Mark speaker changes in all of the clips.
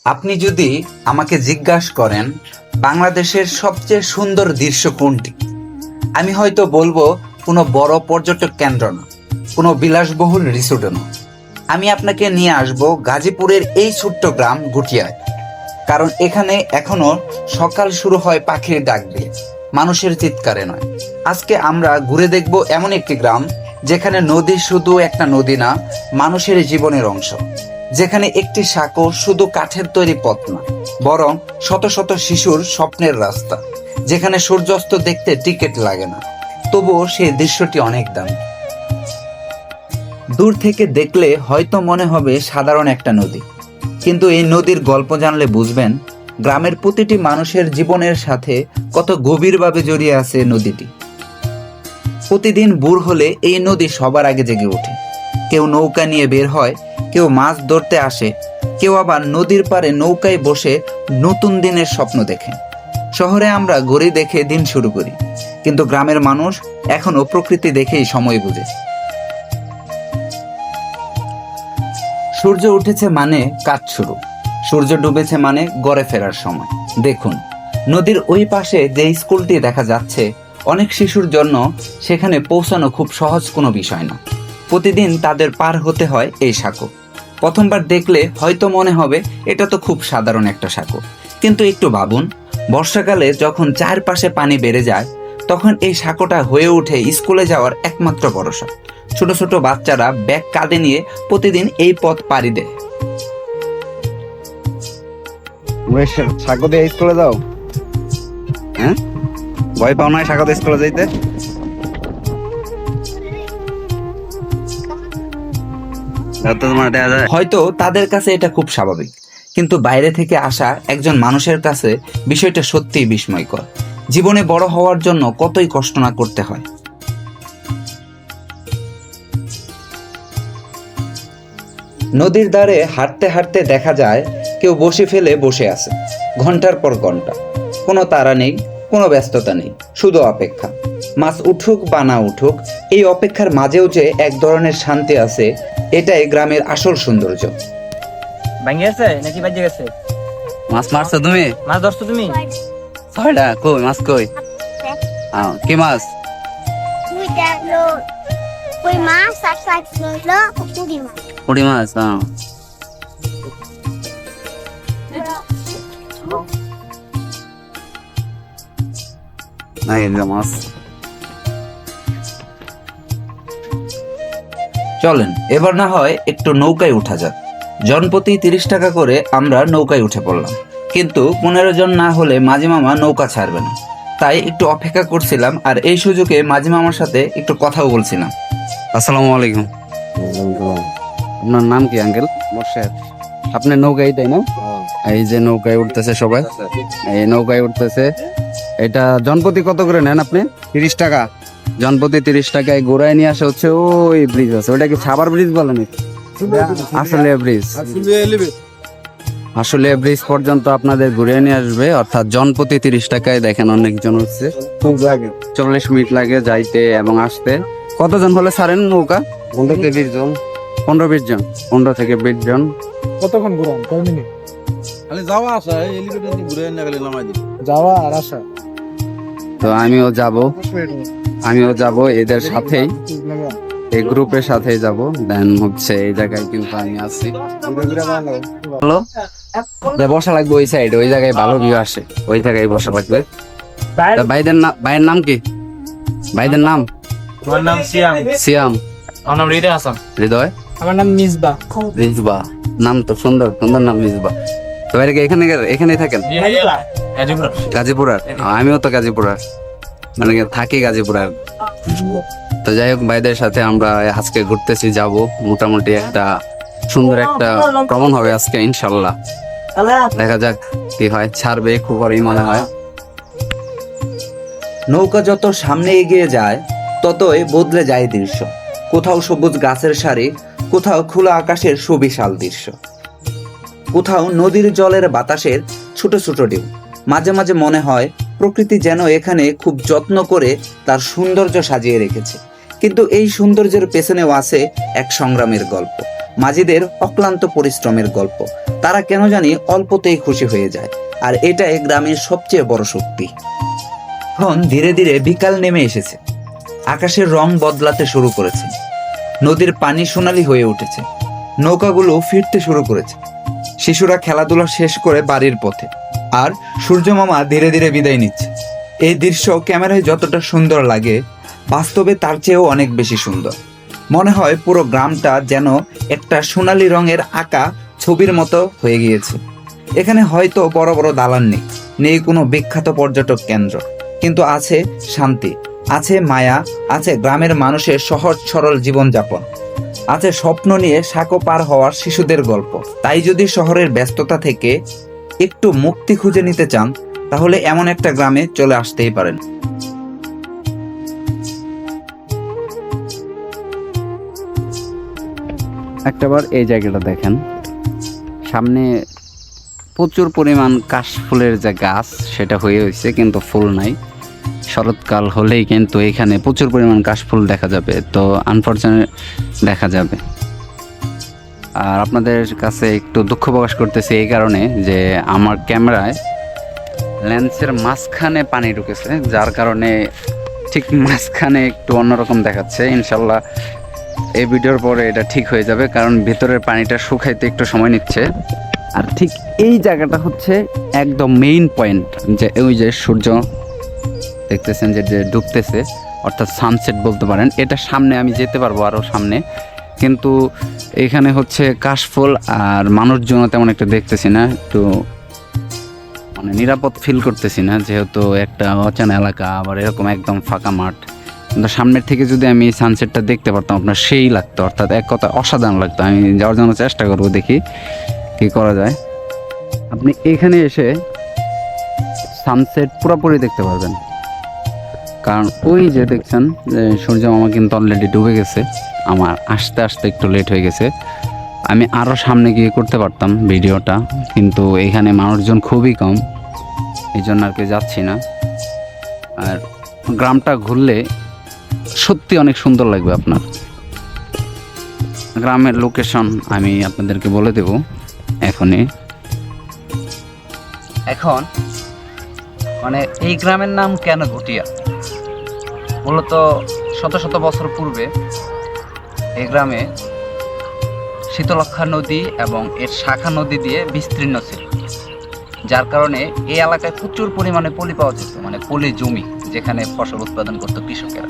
Speaker 1: আপনি যদি আমাকে জিজ্ঞাসা করেন বাংলাদেশের সবচেয়ে সুন্দর দৃশ্য কোনটি, আমি হয়তো বলবো কোনো বড় পর্যটক কেন্দ্র না, কোনো বিলাসবহুল রিসোর্টও না। আমি আপনাকে নিয়ে আসব গাজীপুরের এই ছোট্ট গ্রাম গুটিয়ায়। কারণ এখানে এখনো সকাল শুরু হয় পাখির ডাক দিয়ে, মানুষের চিৎকারে নয়। আজকে আমরা ঘুরে দেখব এমন একটি গ্রাম যেখানে নদী শুধু একটা নদী না, মানুষের জীবনের অংশ। যেখানে একটি সাঁকো শুধু কাঠের তৈরি পথ না, বরং শত শত শিশুর স্বপ্নের রাস্তা। যেখানে সূর্যাস্ত দেখতে টিকিট লাগে না, তবুও সেই দৃশ্যটি অনেক দামি। দূর থেকে দেখলে হয়তো মনে হবে সাধারণ একটা নদী, কিন্তু এই নদীর গল্প জানলে বুঝবেন গ্রামের প্রতিটি মানুষের জীবনের সাথে কত গভীরভাবে জড়িয়ে আছে নদীটি। প্রতিদিন ভোর হলে এই নদী সবার আগে জেগে ওঠে। কেউ নৌকা নিয়ে বের হয়, কেউ মাছ ধরতে আসে, কেউ আবার নদীর পাড়ে নৌকায় বসে নতুন দিনের স্বপ্ন দেখে। শহরে আমরা ঘড়ি দেখে দিন শুরু করি, কিন্তু গ্রামের মানুষ এখনো প্রকৃতি দেখেই সময় বুঝে। সূর্য উঠেছে মানে কাজ শুরু, সূর্য ডুবেছে মানে গড়ে ফেরার সময়। দেখুন, নদীর ওই পাশে যে স্কুলটি দেখা যাচ্ছে, অনেক শিশুর জন্য সেখানে পৌঁছানো খুব সহজ কোনো বিষয় না। প্রতিদিন তাদের পার হতে হয় এই সাঁকো। প্রথমবার দেখলে হয়তো মনে হবে এটা তো খুব সাধারণ একটা সাঁকো, কিন্তু একটু ভাবুন, বর্ষাকালে যখন চারপাশে পানি বেড়ে যায়, তখন এই সাঁকোটা হয়ে ওঠে স্কুলে যাওয়ার একমাত্র ভরসা। ছোট ছোট বাচ্চারা ব্যাগ কাঁধে নিয়ে প্রতিদিন এই পথ পাড়ি দেয়।
Speaker 2: সাঁকো দিয়ে স্কুলে যাও? হ্যাঁ, ভয় পাও না সাঁকো দিয়ে স্কুলে যাইতে?
Speaker 1: হয়তো তাদের কাছে এটা খুব স্বাভাবিক, কিন্তু বাইরে থেকে আসা একজন মানুষের কাছে বিষয়টা সত্যিই বিস্ময়কর। জীবনে বড় হওয়ার জন্য কতই কষ্ট না করতে হয়। নদীর ধারে হাঁটতে হাঁটতে দেখা যায় কেউ বসে ফেলে বসে আছে ঘন্টার পর ঘন্টা। কোনো তাড়া নেই, কোনো ব্যস্ততা নেই, শুধু অপেক্ষা। মাছ উঠুক বা না উঠুক, এই অপেক্ষার মাঝেও যে এক ধরনের শান্তি আছে, এটাই গ্রামের আসল সৌন্দর্য।
Speaker 3: ভাঙে গেছে নাকি বাজে গেছে?
Speaker 2: মাছ মারছো তুমি?
Speaker 3: মাছ ধরছো তুমি?
Speaker 2: ছয়টা? কই মাছ কই? কি মাছ?
Speaker 4: কই মাছ আর সাইড হলো পুঁটি মাছ।
Speaker 2: পুঁটি মাছ। মাছ।
Speaker 1: চলেন এবার না হয় একটু নৌকায় উঠা যাক। জনপ্রতি 30 টাকা করে আমরা নৌকায় উঠে পড়লাম, কিন্তু 15 জন না হলে মাঝি মামা নৌকা ছাড়বে না। তাই একটু অপেক্ষা করছিলাম, আর এই সুযোগে মাঝি মামার সাথে একটু কথাও বলছিলাম।
Speaker 2: আসসালামু আলাইকুম। আপনার নাম কি আঙ্কেল? মোর্শেদ। আপনি নৌকায়, তাই না? এই যে নৌকায় উঠতেছে সবাই, এই নৌকায় উঠতেছে। এটা জনপ্রতি কত করে নেন আপনি? 30 টাকা। জনপ্রতি 30 টাকায় ঘোরায় নিয়ে আসা হচ্ছে ওই ব্রিজ আছে, ওটা কি সাভার ব্রিজ বলেন? আসলে ব্রিজ, আসলে ব্রিজ পর্যন্ত আপনাদের ঘুরিয়ে নিয়ে আসবে। অর্থাৎ জনপ্রতি 30 টাকায়। দেখেন অনেকজন হচ্ছে, 40 মিনিট লাগে যাইতে এবং আসতে। কতজন হলে ছাড়েন নৌকা? 15 থেকে 20 জন। 15-20 জন, 15 থেকে 20 জন।
Speaker 5: কতক্ষণ ঘুরান? কয় মিনিট?
Speaker 6: খালি যাওয়া আসা, এই এলিভেটর দিয়ে ঘুরে এনে খালি নামাই দিই।
Speaker 5: যাওয়া আর আসা।
Speaker 2: তো আমিও যাব এদের সাথেই, এই গ্রুপের সাথেই যাব। দেন হচ্ছে এই জায়গায় কিন্তু আমি আছি। হ্যালো, বসা লাগবে ওই সাইড, ওই জায়গায় ভালো ভিউ আসে, ওই জায়গায় বসা লাগবে। ভাইয়ের নাম কি? ভাইদের নাম?
Speaker 3: আমার নাম সিয়াম।
Speaker 2: সিয়াম।
Speaker 3: আমার নাম হৃদয় হাসান।
Speaker 2: হৃদয়।
Speaker 5: আমার নাম মিসবা।
Speaker 2: মিসবা, নাম তো সুন্দর, সুন্দর নাম মিসবা। তো বাইরে এখানেই থাকেন? গাজীপুরার? আমিও তো গাজীপুরার, মানে থাকি গাজীপুরার। তো যাই হোক, ভাইদের সাথে আমরা আজকে ঘুরতেছি, যাব মোটামুটি একটা সুন্দর একটা ভ্রমণ হবে আজকে ইনশাল্লাহ। দেখা যাক কি হয়, ছাড়বে খুব বড়ই মনে হয়।
Speaker 1: নৌকা যত সামনে এগিয়ে যায় ততই বদলে যায় দৃশ্য। কোথাও সবুজ গাছের সারি, কোথাও খোলা আকাশের সুবিশাল দৃশ্য, কোথাও নদীর জলের বাতাসের ছোট ছোট ঢেউ। মাঝে মাঝে মনে হয় প্রকৃতি যেন এখানে খুব যত্ন করে তার সৌন্দর্য সাজিয়ে রেখেছে। কিন্তু এই সৌন্দর্যের পেছনেও আছে এক সংগ্রামের গল্প। মাঝিদের অক্লান্ত পরিশ্রমের গল্প। তারা কেন জানি অল্পতেই খুশি হয়ে যায়, আর এটা এই গ্রামের সবচেয়ে বড় শক্তি। এখন ধীরে ধীরে বিকাল নেমে এসেছে, আকাশের রং বদলাতে শুরু করেছে, নদীর পানি সোনালি হয়ে উঠেছে, নৌকাগুলো ফিরতে শুরু করেছে, শিশুরা খেলাধুলা শেষ করে বাড়ির পথে, আর সূর্যমামা ধীরে ধীরে বিদায় নিচ্ছে। এই দৃশ্য ক্যামেরায় যতটা সুন্দর লাগে, বাস্তবে তার চেয়েও অনেক বেশি সুন্দর। মনে হয় পুরো গ্রামটা যেন একটা সোনালী রঙের আঁকা ছবির মতো হয়ে গিয়েছে। এখানে হয়তো বড় বড় দালান নেই, নেই কোনো বিখ্যাত পর্যটক কেন্দ্র, কিন্তু আছে শান্তি, আছে মায়া, আছে গ্রামের মানুষের সহজ সরল জীবনযাপন, আছে স্বপ্ন নিয়ে সাঁকো পার হওয়ার শিশুদের গল্প। তাই যদি শহরের ব্যস্ততা থেকে একটু মুক্তি খুঁজে নিতে চান, তাহলে এমন একটা গ্রামে চলে আসতেই পারেন।
Speaker 2: একটাবার এই জায়গাটা দেখেন, সামনে প্রচুর পরিমাণ কাশফুলের যে গাছ সেটা হয়ে হয়েছে, কিন্তু ফুল নাই। শরৎকাল হলেই কিন্তু এখানে প্রচুর পরিমাণ কাশফুল দেখা যাবে, তো আনফরচুনেট দেখা যাবে। আর আপনাদের কাছে একটু দুঃখ প্রকাশ করতেছি এই কারণে যে আমার ক্যামেরায় লেন্সের মাঝখানে পানি ঢুকেছে, যার কারণে ঠিক মাঝখানে একটু অন্যরকম দেখাচ্ছে। ইনশাল্লাহ এই ভিডিওর পরে এটা ঠিক হয়ে যাবে, কারণ ভিতরের পানিটা শুকাইতে একটু সময় নিচ্ছে। আর ঠিক এই জায়গাটা হচ্ছে একদম মেইন পয়েন্ট, যে ওই যে সূর্য দেখতেছেন যে ডুবতেছে, অর্থাৎ সানসেট বলতে পারেন। এটা সামনে আমি যেতে পারবো আরও সামনে, কিন্তু এখানে হচ্ছে কাশফুল আর মানুষজন তেমন একটা দেখতেছি না, একটু মানে নিরাপদ ফিল করতেছি না, যেহেতু একটা অচেনা এলাকা, আবার এরকম একদম ফাঁকা মাঠ। কিন্তু সামনের থেকে যদি আমি সানসেটটা দেখতে পারতাম, আপনার সেই লাগতো, অর্থাৎ এক কথা অসাধারণ লাগতো। আমি যাওয়ার জন্য চেষ্টা করবো, দেখি কি করা যায়। আপনি এখানে এসে সানসেট পুরোপুরি দেখতে পারবেন, কারণ ওই যে দেখছেন যে সূর্য মামা কিন্তু অলরেডি ডুবে গেছে। আমার আসতে আসতে একটু লেট হয়ে গেছে, আমি আরও সামনে গিয়ে করতে পারতাম ভিডিওটা, কিন্তু এখানে মানুষজন খুবই কম, এই জন্য আর কি যাচ্ছি না। আর গ্রামটা ঘুরলে সত্যি অনেক সুন্দর লাগবে আপনার। গ্রামের লোকেশন আমি আপনাদেরকে বলে দেব এখনই। এখন মানে এই গ্রামের নাম কেন ঘুটিয়া, মূলত শত শত বছর পূর্বে এই গ্রামে শীতলক্ষা নদী এবং এর শাখা নদী দিয়ে বিস্তীর্ণ ছিল, যার কারণে এই এলাকায় প্রচুর পরিমাণে পলি পাওয়া যেত, মানে পলি জমি যেখানে ফসল উৎপাদন করতো কৃষকেরা।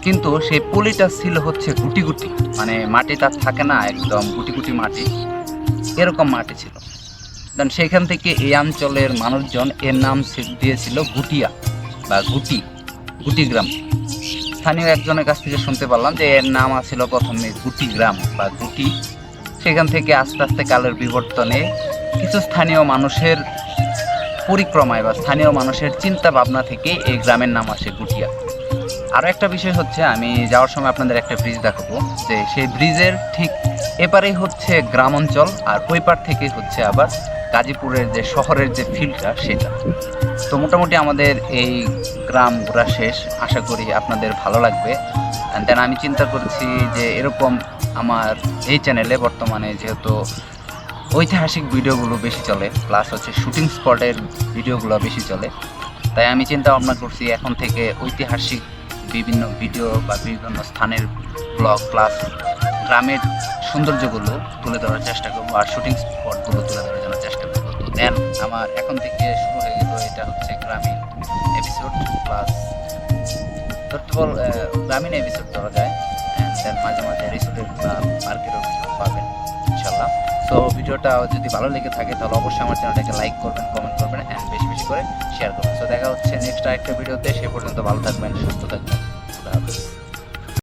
Speaker 2: কিন্তু সেই পলিটা ছিল হচ্ছে গুটি গুটি, মানে মাটি তার থাকে না, একদম গুটি গুটি মাটি, এরকম মাটি ছিল। দেন সেখান থেকে এই অঞ্চলের মানুষজন এর নাম দিয়েছিল গুটিয়া বা গুটি গ্রাম। স্থানীয় একজনের কাছ থেকে শুনতে পারলাম যে এর নাম ছিল প্রথমে গুটি গ্রাম বা গুটি। সেখান থেকে আস্তে আস্তে কালের বিবর্তনে কিছু স্থানীয় মানুষের পরিক্রমায় বা স্থানীয় মানুষের চিন্তা ভাবনা থেকে এই গ্রামের নাম আসে গুটিয়া। আরও একটা বিষয় হচ্ছে, আমি যাওয়ার সময় আপনাদের একটা ব্রিজ দেখাবো, যে সেই ব্রিজের ঠিক এপারেই হচ্ছে গ্রাম অঞ্চল, আর ওই পার থেকেই হচ্ছে আবার গাজীপুরের যে শহরের যে ফিল্ডটা সেটা। তো মোটামুটি আমাদের এই গ্রাম ঘোরা শেষ, আশা করি আপনাদের ভালো লাগবে। দেন আমি চিন্তা করছি যে এরকম আমার এই চ্যানেলে বর্তমানে যেহেতু ঐতিহাসিক ভিডিওগুলো বেশি চলে, প্লাস হচ্ছে শুটিং স্পটের ভিডিওগুলো বেশি চলে, তাই আমি চিন্তা ভাবনা করছি এখন থেকে ঐতিহাসিক বিভিন্ন ভিডিও বা বিভিন্ন স্থানের ব্লগ প্লাস গ্রামের সৌন্দর্যগুলো তুলে ধরার চেষ্টা করবো, আর শুটিং স্পটগুলো তুলে ধরার জন্য চেষ্টা করবো। তো দেন আমার এখন থেকে শুরু হয়ে গেল, এটা হচ্ছে গ্রামীণ এপিসোড প্লাস গ্রামীণ এপিসোড ধরা যায়, দেন মাঝে মাঝে রিসোর্টের বা পার্কেরও ভিডিও পাবেন ইনশাল্লাহ। সো ভিডিওটা যদি ভালো লেগে থাকে তাহলে অবশ্যই আমার চ্যানেলটাকে লাইক করবেন, কমেন্ট করবেন, অ্যান্ড বেশি বেশি করে শেয়ার করবেন। সো দেখা হচ্ছে নেক্সট আরেকটা ভিডিওতে, সে পর্যন্ত ভালো থাকবেন, সুস্থ থাকবেন।